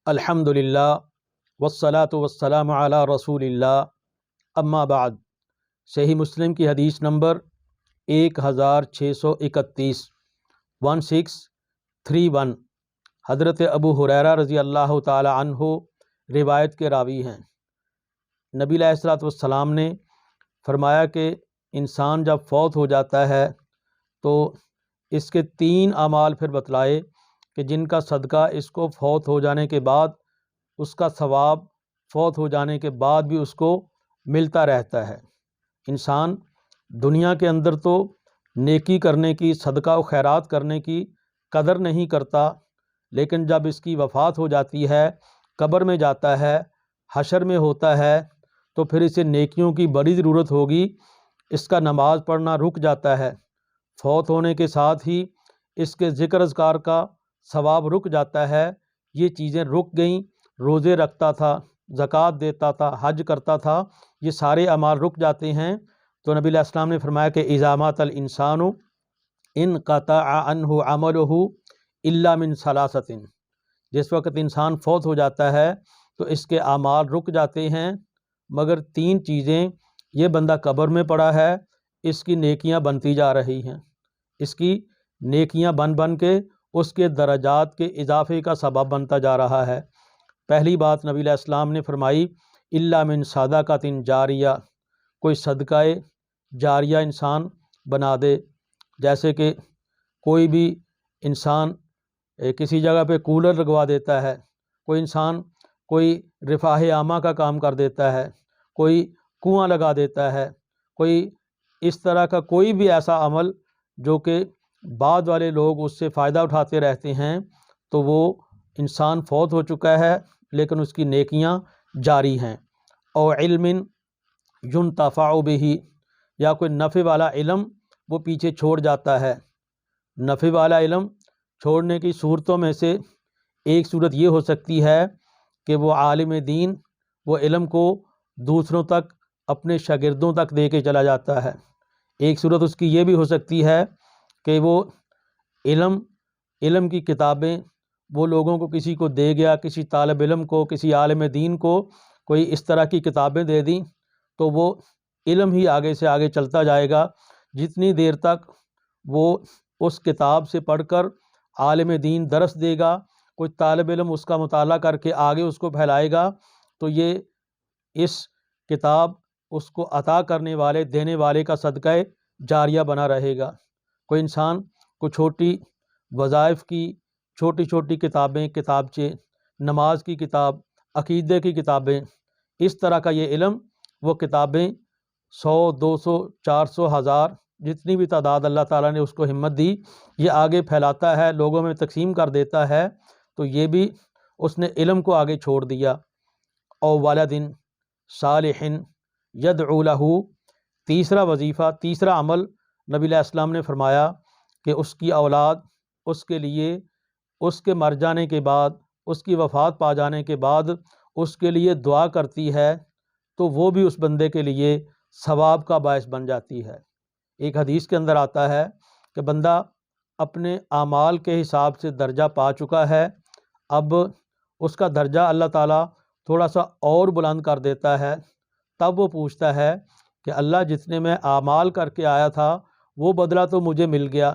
الحمدللہ والصلاة والسلام علی رسول اللہ، اما بعد۔ صحیح مسلم کی حدیث نمبر 1631 1631 حضرت ابو ہریرہ رضی اللہ تعالی عنہ روایت کے راوی ہیں۔ نبی علیہ الصلوۃ والسلام نے فرمایا کہ انسان جب فوت ہو جاتا ہے تو اس کے 3 اعمال پھر بتلائے کہ جن کا صدقہ اس کو فوت ہو جانے کے بعد اس کا ثواب فوت ہو جانے کے بعد بھی اس کو ملتا رہتا ہے۔ انسان دنیا کے اندر تو نیکی کرنے کی، صدقہ و خیرات کرنے کی قدر نہیں کرتا، لیکن جب اس کی وفات ہو جاتی ہے، قبر میں جاتا ہے، حشر میں ہوتا ہے، تو پھر اسے نیکیوں کی بڑی ضرورت ہوگی۔ اس کا نماز پڑھنا رک جاتا ہے، فوت ہونے کے ساتھ ہی اس کے ذکر اذکار کا ثواب رک جاتا ہے۔ یہ چیزیں رک گئیں، روزے رکھتا تھا، زکوٰۃ دیتا تھا، حج کرتا تھا، یہ سارے اعمال رک جاتے ہیں۔ تو نبی علیہ السلام نے فرمایا کہ اذا مات الانسان انقطع عنہ عملہ الا من ثلاثۃ، جس وقت انسان فوت ہو جاتا ہے تو اس کے اعمال رک جاتے ہیں مگر 3 چیزیں، یہ بندہ قبر میں پڑا ہے، اس کی نیکیاں بنتی جا رہی ہیں، اس کی نیکیاں بن کے اس کے درجات کے اضافے کا سبب بنتا جا رہا ہے۔ پہلی بات نبی علیہ السلام نے فرمائی الا من صدقۃ جاریہ، کوئی صدقہ جاریہ انسان بنا دے، جیسے کہ کوئی بھی انسان کسی جگہ پہ کولر لگوا دیتا ہے، کوئی انسان کوئی رفاہ عامہ کا کام کر دیتا ہے، کوئی کنواں لگا دیتا ہے، کوئی اس طرح کا کوئی بھی ایسا عمل جو کہ بعد والے لوگ اس سے فائدہ اٹھاتے رہتے ہیں، تو وہ انسان فوت ہو چکا ہے لیکن اس کی نیکیاں جاری ہیں۔ اور علم ينتفع به، یا کوئی نفع والا علم وہ پیچھے چھوڑ جاتا ہے۔ نفع والا علم چھوڑنے کی صورتوں میں سے ایک صورت یہ ہو سکتی ہے کہ وہ عالم دین وہ علم کو دوسروں تک، اپنے شاگردوں تک دے کے چلا جاتا ہے۔ ایک صورت اس کی یہ بھی ہو سکتی ہے کہ وہ علم کی کتابیں وہ لوگوں کو کسی کو دے گیا، کسی طالب علم کو، کسی عالم دین کو کوئی اس طرح کی کتابیں دے دیں، تو وہ علم ہی آگے سے آگے چلتا جائے گا۔ جتنی دیر تک وہ اس کتاب سے پڑھ کر عالم دین درس دے گا، کوئی طالب علم اس کا مطالعہ کر کے آگے اس کو پھیلائے گا، تو یہ اس کتاب اس کو عطا کرنے والے، دینے والے کا صدقہ جاریہ بنا رہے گا۔ کوئی انسان کو چھوٹی وظائف کی چھوٹی چھوٹی کتابیں، کتابچے، نماز کی کتاب، عقیدے کی کتابیں، اس طرح کا یہ علم، وہ کتابیں 100 200 400 1000 جتنی بھی تعداد اللہ تعالیٰ نے اس کو ہمت دی، یہ آگے پھیلاتا ہے، لوگوں میں تقسیم کر دیتا ہے، تو یہ بھی اس نے علم کو آگے چھوڑ دیا۔ او ولد صالح یدعو لہ، تیسرا وظیفہ، تیسرا عمل نبی علیہ السلام نے فرمایا کہ اس کی اولاد اس کے لیے، اس کے مر جانے کے بعد، اس کی وفات پا جانے کے بعد اس کے لیے دعا کرتی ہے، تو وہ بھی اس بندے کے لیے ثواب کا باعث بن جاتی ہے۔ ایک حدیث کے اندر آتا ہے کہ بندہ اپنے اعمال کے حساب سے درجہ پا چکا ہے، اب اس کا درجہ اللہ تعالیٰ تھوڑا سا اور بلند کر دیتا ہے، تب وہ پوچھتا ہے کہ اللہ جتنے میں اعمال کر کے آیا تھا وہ بدلہ تو مجھے مل گیا،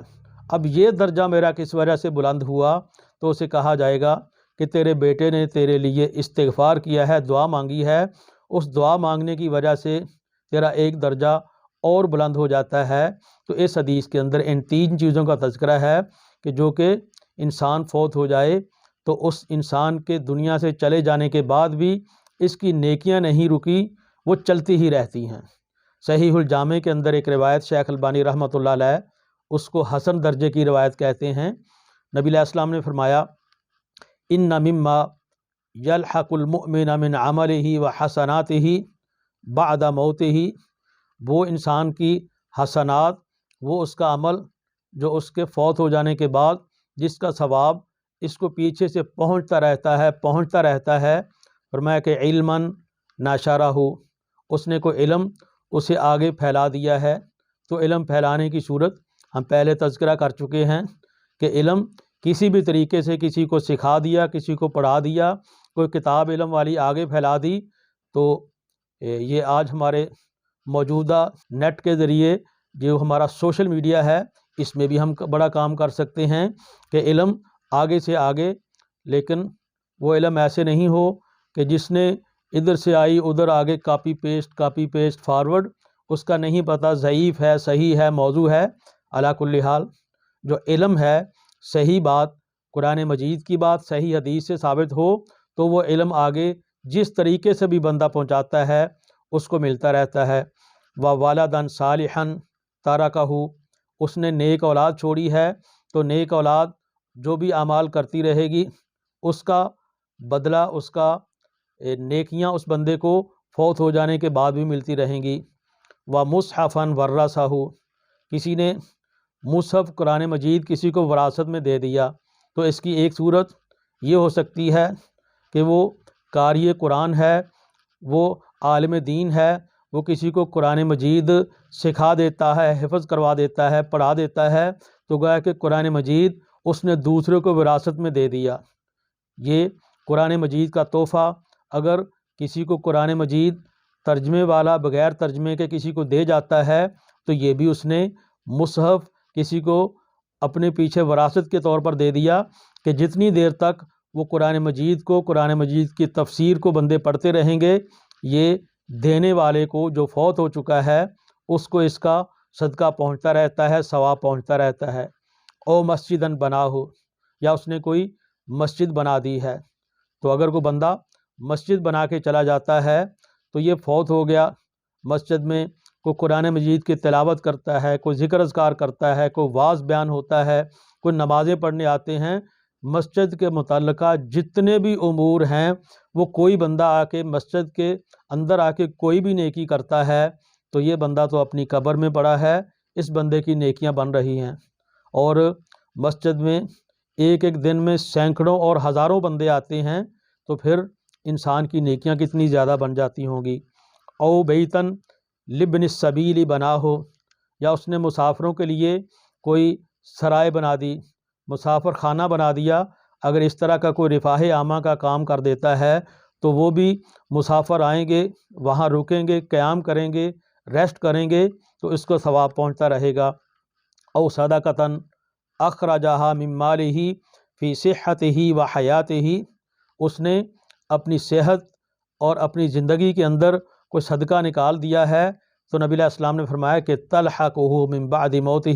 اب یہ درجہ میرا کس وجہ سے بلند ہوا؟ تو اسے کہا جائے گا کہ تیرے بیٹے نے تیرے لیے استغفار کیا ہے، دعا مانگی ہے، اس دعا مانگنے کی وجہ سے تیرا ایک درجہ اور بلند ہو جاتا ہے۔ تو اس حدیث کے اندر ان 3 چیزوں کا تذکرہ ہے کہ جو کہ انسان فوت ہو جائے تو اس انسان کے دنیا سے چلے جانے کے بعد بھی اس کی نیکیاں نہیں رکی، وہ چلتی ہی رہتی ہیں۔ صحیح الجامع کے اندر ایک روایت شیخ البانی رحمۃ اللہ علیہ اس کو حسن درجے کی روایت کہتے ہیں۔ نبی علیہ السلام نے فرمایا ان مما یلحق المؤمن من عملہ وحسناتہ بعد موتہ، وہ انسان کی حسنات، وہ اس کا عمل جو اس کے فوت ہو جانے کے بعد جس کا ثواب اس کو پیچھے سے پہنچتا رہتا ہے۔ فرمایا کہ علما نشرہ، اس نے کوئی علم اسے آگے پھیلا دیا ہے۔ تو علم پھیلانے کی صورت ہم پہلے تذکرہ کر چکے ہیں کہ علم کسی بھی طریقے سے کسی کو سکھا دیا، کسی کو پڑھا دیا، کوئی کتاب علم والی آگے پھیلا دی تو یہ آج ہمارے موجودہ نیٹ کے ذریعے جو ہمارا سوشل میڈیا ہے اس میں بھی ہم بڑا کام کر سکتے ہیں کہ علم آگے سے آگے، لیکن وہ علم ایسے نہیں ہو کہ جس نے ادھر سے آئی ادھر آگے کاپی پیسٹ فارورڈ، اس کا نہیں پتہ ضعیف ہے صحیح ہے موضوع ہے۔ علی کل حال جو علم ہے، صحیح بات قرآن مجید کی بات صحیح حدیث سے ثابت ہو تو وہ علم آگے جس طریقے سے بھی بندہ پہنچاتا ہے اس کو ملتا رہتا ہے۔ وَوَلَدًا صَالِحًا تَرَكَهُ، اس نے نیک اولاد چھوڑی ہے تو نیک اولاد جو بھی اعمال کرتی رہے گی اس کا بدلہ، اس کا نیکیاں اس بندے کو فوت ہو جانے کے بعد بھی ملتی رہیں گی۔ وَمُصْحَفًا وَرَّثَهُ، کسی نے مصحف قرآن مجید کسی کو وراثت میں دے دیا تو اس کی ایک صورت یہ ہو سکتی ہے کہ وہ قاری قرآن ہے، وہ عالم دین ہے، وہ کسی کو قرآن مجید سکھا دیتا ہے، حفظ کروا دیتا ہے، پڑھا دیتا ہے، تو گویا کہ قرآن مجید اس نے دوسرے کو وراثت میں دے دیا۔ یہ قرآن مجید کا تحفہ اگر کسی کو قرآن مجید ترجمے والا بغیر ترجمے کے کسی کو دے جاتا ہے تو یہ بھی اس نے مصحف کسی کو اپنے پیچھے وراثت کے طور پر دے دیا کہ جتنی دیر تک وہ قرآن مجید کو، قرآن مجید کی تفسیر کو بندے پڑھتے رہیں گے، یہ دینے والے کو جو فوت ہو چکا ہے اس کو اس کا صدقہ پہنچتا رہتا ہے، ثواب پہنچتا رہتا ہے۔ او مسجدن بنا ہو، یا اس نے کوئی مسجد بنا دی ہے، تو اگر کوئی بندہ مسجد بنا کے چلا جاتا ہے تو یہ فوت ہو گیا، مسجد میں کوئی قرآن مجید کی تلاوت کرتا ہے، کوئی ذکر اذکار کرتا ہے، کوئی واعظ بیان ہوتا ہے، کوئی نمازیں پڑھنے آتے ہیں، مسجد کے متعلقہ جتنے بھی امور ہیں وہ کوئی بندہ آ کے مسجد کے اندر آ کے کوئی بھی نیکی کرتا ہے تو یہ بندہ تو اپنی قبر میں پڑا ہے، اس بندے کی نیکیاں بن رہی ہیں۔ اور مسجد میں ایک ایک دن میں سینکڑوں اور ہزاروں بندے آتے ہیں تو پھر انسان کی نیکیاں کتنی زیادہ بن جاتی ہوں گی۔ او بیتن لبن السبیل بنا ہو، یا اس نے مسافروں کے لیے کوئی سرائے بنا دی، مسافر خانہ بنا دیا، اگر اس طرح کا کوئی رفاہ عامہ کا کام کر دیتا ہے تو وہ بھی مسافر آئیں گے، وہاں رکیں گے، قیام کریں گے، ریسٹ کریں گے تو اس کو ثواب پہنچتا رہے گا۔ او صدقۃ اخرجہا من مالہ فی صحتہ و حیاتہ، اس نے اپنی صحت اور اپنی زندگی کے اندر کوئی صدقہ نکال دیا ہے تو نبی علیہ السلام نے فرمایا کہ تلحقہ من بعد موتہ،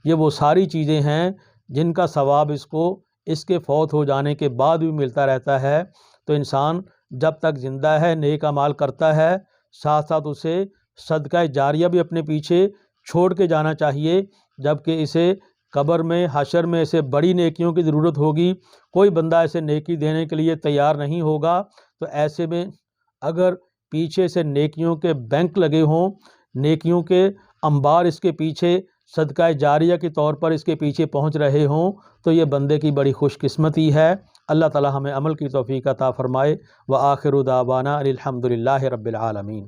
یہ وہ ساری چیزیں ہیں جن کا ثواب اس کو اس کے فوت ہو جانے کے بعد بھی ملتا رہتا ہے۔ تو انسان جب تک زندہ ہے نیک اعمال کرتا ہے، ساتھ ساتھ اسے صدقہ جاریہ بھی اپنے پیچھے چھوڑ کے جانا چاہیے، جبکہ اسے قبر میں حشر میں اسے بڑی نیکیوں کی ضرورت ہوگی، کوئی بندہ ایسے نیکی دینے کے لیے تیار نہیں ہوگا، تو ایسے میں اگر پیچھے سے نیکیوں کے بینک لگے ہوں، نیکیوں کے انبار اس کے پیچھے صدقہ جاریہ کے طور پر اس کے پیچھے پہنچ رہے ہوں تو یہ بندے کی بڑی خوش قسمتی ہے۔ اللہ تعالی ہمیں عمل کی توفیق عطا فرمائے۔ وآخر دعوانا الحمد للہ رب العالمین۔